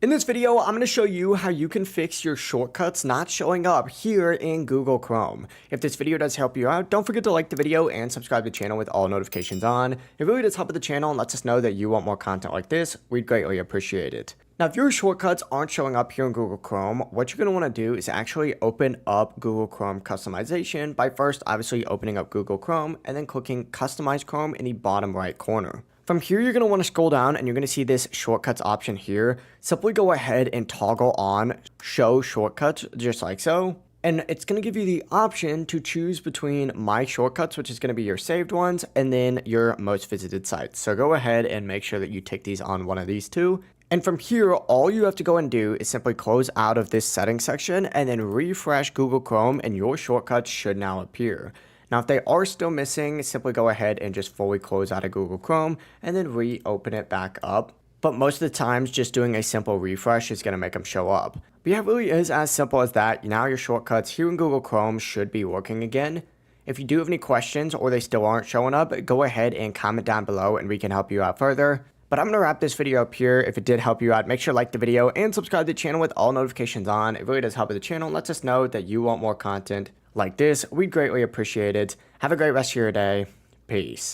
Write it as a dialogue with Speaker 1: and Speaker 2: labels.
Speaker 1: In this video, I'm going to show you how you can fix your shortcuts not showing up here in Google Chrome. If this video does help you out, don't forget to like the video and subscribe to the channel with all notifications on. It really does help with the channel and lets us know that you want more content like this. We'd greatly appreciate it. Now, if your shortcuts aren't showing up here in Google Chrome, what you're going to want to do is actually open up Google Chrome customization by first obviously opening up Google Chrome and then clicking Customize Chrome in the bottom right corner. From here, you're going to want to scroll down and you're going to see this shortcuts option here. Simply go ahead and toggle on show shortcuts just like so. And it's going to give you the option to choose between my shortcuts, which is going to be your saved ones, and then your most visited sites. So go ahead and make sure that you tick these on one of these two. And from here, all you have to go and do is simply close out of this settings section and then refresh Google Chrome and your shortcuts should now appear. Now, if they are still missing, simply go ahead and just fully close out of Google Chrome and then reopen it back up. But most of the times, just doing a simple refresh is going to make them show up. But yeah, it really is as simple as that. Now your shortcuts here in Google Chrome should be working again. If you do have any questions or they still aren't showing up, go ahead and comment down below and we can help you out further. But I'm going to wrap this video up here. If it did help you out, make sure to like the video and subscribe to the channel with all notifications on. It really does help with the channel and lets us know that you want more content like this. We'd greatly appreciate it. Have a great rest of your day. Peace.